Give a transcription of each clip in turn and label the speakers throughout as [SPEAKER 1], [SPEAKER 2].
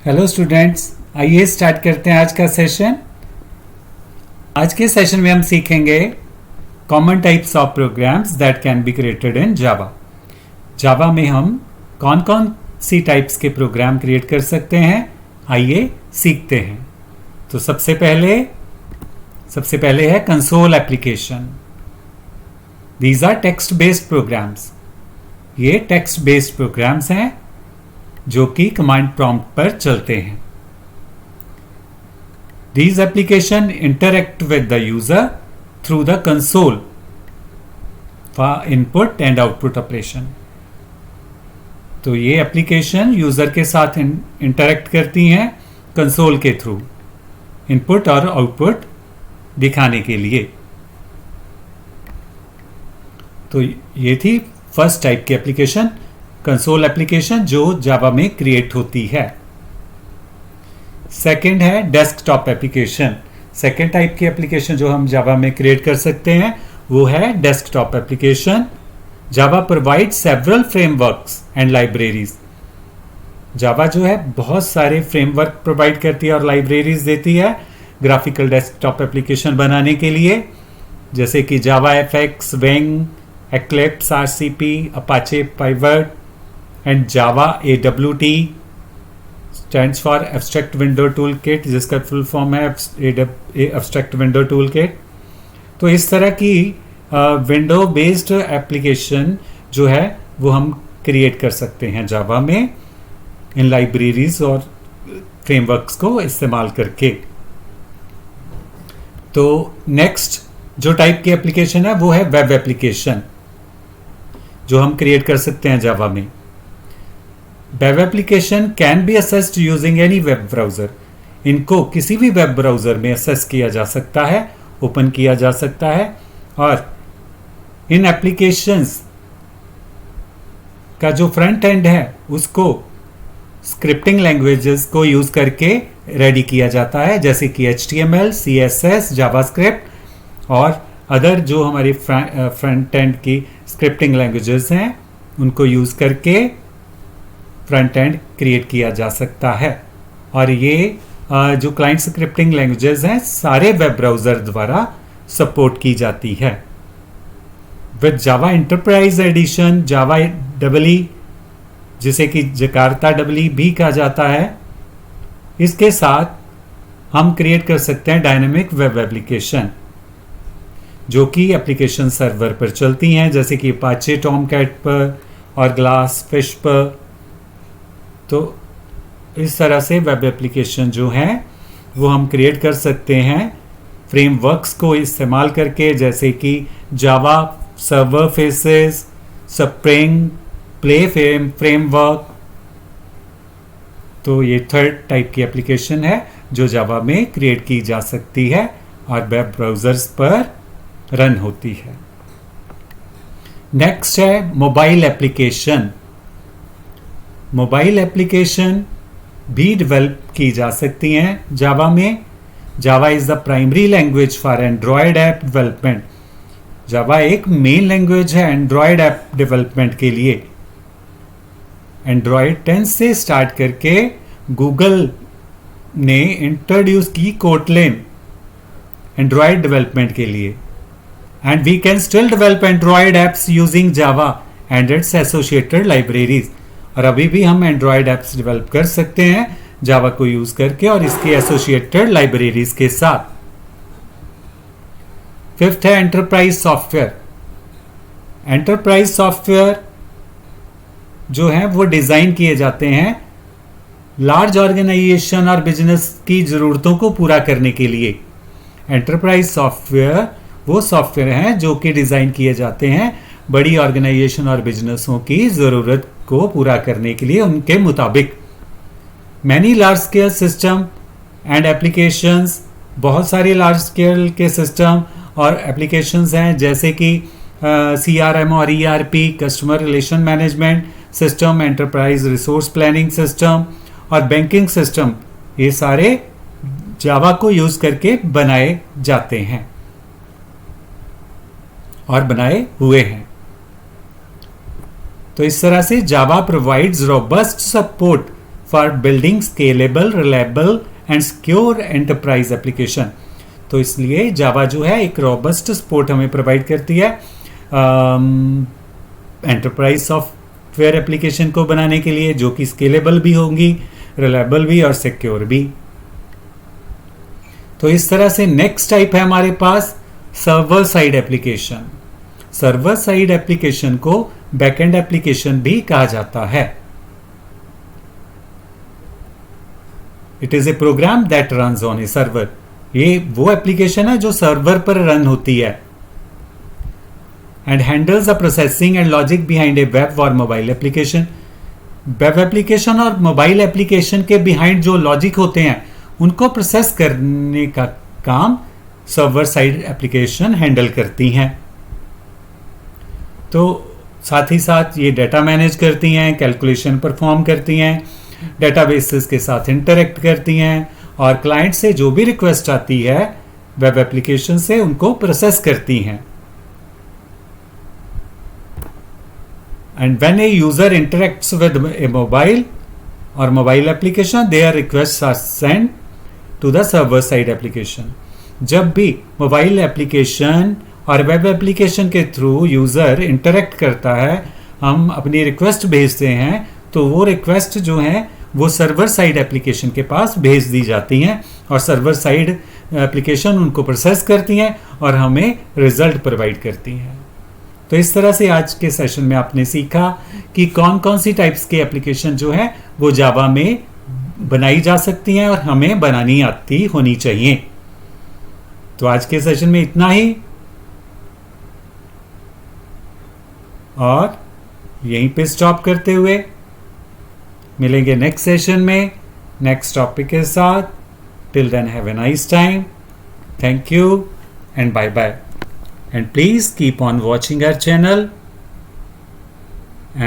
[SPEAKER 1] Hello students, आइए start करते हैं आज का सेशन। आज के सेशन में हम सीखेंगे common types of programs that can be created in Java. Java में हम कौन कौन सी टाइप्स के प्रोग्राम क्रिएट कर सकते हैं, आइए सीखते हैं। तो सबसे पहले है console application. These are text based programs. ये टेक्स्ट बेस्ड प्रोग्राम्स हैं जो कि कमांड प्रॉम्प्ट पर चलते हैं। These applications interact with the user through the console for input and output operation। तो ये एप्लीकेशन यूजर के साथ इंटरेक्ट करती हैं कंसोल के थ्रू, इनपुट और आउटपुट दिखाने के लिए। तो ये थी फर्स्ट टाइप की एप्लीकेशन, कंसोल एप्लीकेशन जो जावा में क्रिएट होती है। सेकंड है डेस्कटॉप एप्लीकेशन। सेकंड टाइप की एप्लीकेशन जो हम जावा में क्रिएट कर सकते हैं वो है desktop application. Java provide several frameworks and libraries. Java जो है बहुत सारे फ्रेमवर्क प्रोवाइड करती है और लाइब्रेरीज देती है ग्राफिकल डेस्कटॉप एप्लीकेशन बनाने के लिए, जैसे कि जावा एफएक्स, वेंग, Eclipse, RCP, Apache Pivot and Java AWT stands for abstract window tool kit, जिसका फुल फॉर्म है एब्स्ट्रैक्ट विंडो टूल किट। तो इस तरह की विंडो बेस्ड एप्लीकेशन जो है वो हम क्रिएट कर सकते हैं जावा में इन लाइब्रेरीज और फ्रेमवर्क्स को इस्तेमाल करके। तो नेक्स्ट जो टाइप की एप्लीकेशन है वो है वेब एप्लीकेशन जो हम क्रिएट कर सकते हैं जावा में। Web application can be assessed using any web browser. इनको किसी भी वेब ब्राउजर में असेस किया जा सकता है, ओपन किया जा सकता है, और इन एप्लीकेशंस का जो फ्रंट एंड है उसको स्क्रिप्टिंग लैंग्वेजेस को यूज करके रेडी किया जाता है, जैसे कि HTML, CSS, जावास्क्रिप्ट और अदर जो हमारी फ्रंट एंड की स्क्रिप्टिंग लैंग्वेजेस हैं उनको यूज करके फ्रंट एंड क्रिएट किया जा सकता है। और ये जो क्लाइंट स्क्रिप्टिंग लैंग्वेजेस हैं सारे वेब ब्राउजर द्वारा सपोर्ट की जाती है। With Java enterprise edition, Java EE, जिसे कि जकार्ता EE भी कहा जाता है, इसके साथ हम क्रिएट कर सकते हैं डायनेमिक वेब एप्लीकेशन जो कि एप्लीकेशन सर्वर पर चलती हैं, जैसे कि अपाचे टॉमकैट पर और ग्लास फिश पर। तो इस तरह से वेब एप्लीकेशन जो है वो हम क्रिएट कर सकते हैं फ्रेमवर्क्स को इस्तेमाल करके, जैसे कि Java server faces, spring, play framework. तो ये थर्ड टाइप की एप्लीकेशन है जो जावा में क्रिएट की जा सकती है और वेब ब्राउजर्स पर रन होती है। नेक्स्ट है मोबाइल एप्लीकेशन। मोबाइल एप्लीकेशन भी डेवलप की जा सकती हैं जावा में। Java is the primary language for Android app development. Java एक मेन लैंग्वेज है एंड्रॉयड ऐप डेवलपमेंट के लिए। एंड्रॉयड 10 से स्टार्ट करके गूगल ने इंट्रोड्यूस की कोटलिन एंड्रॉयड डेवलपमेंट के लिए, and we can still develop Android apps using Java and its associated libraries. और अभी भी हम एंड्रॉयड एप्स डेवलप कर सकते हैं जावा को यूज करके और इसके एसोसिएटेड लाइब्रेरीज के साथ। फिफ्थ है एंटरप्राइज सॉफ्टवेयर। एंटरप्राइज सॉफ्टवेयर जो है वो डिजाइन किए जाते हैं लार्ज ऑर्गेनाइजेशन और बिजनेस की जरूरतों को पूरा करने के लिए। एंटरप्राइज सॉफ्टवेयर वो सॉफ्टवेयर हैं जो कि डिजाइन किए जाते हैं बड़ी ऑर्गेनाइजेशन और बिजनेसों की जरूरत को पूरा करने के लिए उनके मुताबिक। Many large scale system and applications, बहुत सारे लार्ज स्केल के सिस्टम और एप्लीकेशंस हैं, जैसे कि CRM और ERP, customer relation management system, enterprise resource planning system और बैंकिंग सिस्टम। ये सारे जावा को यूज करके बनाए जाते हैं और बनाए हुए हैं। तो इस तरह से Java provides robust support for building scalable, reliable and secure enterprise application. तो इसलिए जावा जो है एक रॉबस्ट सपोर्ट हमें प्रोवाइड करती है एंटरप्राइज सॉफ्टवेयर एप्लीकेशन को बनाने के लिए, जो कि स्केलेबल भी होंगी, रिलायबल भी और सिक्योर भी। तो इस तरह से नेक्स्ट टाइप है हमारे पास server side application. Server side application को बैकएंड एप्लीकेशन भी कहा जाता है। It is a program that runs on a server. ये वो एप्लीकेशन है जो सर्वर पर रन होती है and handles the processing and logic behind a web और मोबाइल एप्लीकेशन। वेब एप्लीकेशन और मोबाइल एप्लीकेशन के बिहाइंड जो लॉजिक होते हैं उनको प्रोसेस करने का काम सर्वर साइड एप्लीकेशन हैंडल करती हैं। तो साथ ही साथ ये डेटा मैनेज करती हैं, कैलकुलेशन परफॉर्म करती हैं, डेटाबेसेस के साथ इंटरेक्ट करती हैं और क्लाइंट से जो भी रिक्वेस्ट आती है वेब एप्लीकेशन से उनको प्रोसेस करती हैं। And when a user interacts with a mobile और mobile application, there request are send to the server side application. जब भी मोबाइल एप्लीकेशन और वेब एप्लीकेशन के थ्रू यूजर इंटरेक्ट करता है, हम अपनी रिक्वेस्ट भेजते हैं, तो वो रिक्वेस्ट जो है वो सर्वर साइड एप्लीकेशन के पास भेज दी जाती हैं और सर्वर साइड एप्लीकेशन उनको प्रोसेस करती हैं और हमें रिजल्ट प्रोवाइड करती हैं। तो इस तरह से आज के सेशन में आपने सीखा कि कौन कौन सी टाइप्स के एप्लीकेशन जो है वो जावा में बनाई जा सकती हैं और हमें बनानी आती होनी चाहिए। तो आज के सेशन में इतना ही और यहीं पे स्टॉप करते हुए मिलेंगे नेक्स्ट सेशन में नेक्स्ट टॉपिक के साथ। Till then have a nice time. Thank you and bye bye. And please keep on watching our channel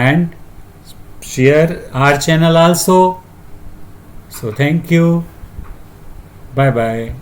[SPEAKER 1] and share our channel also. So thank you. Bye bye.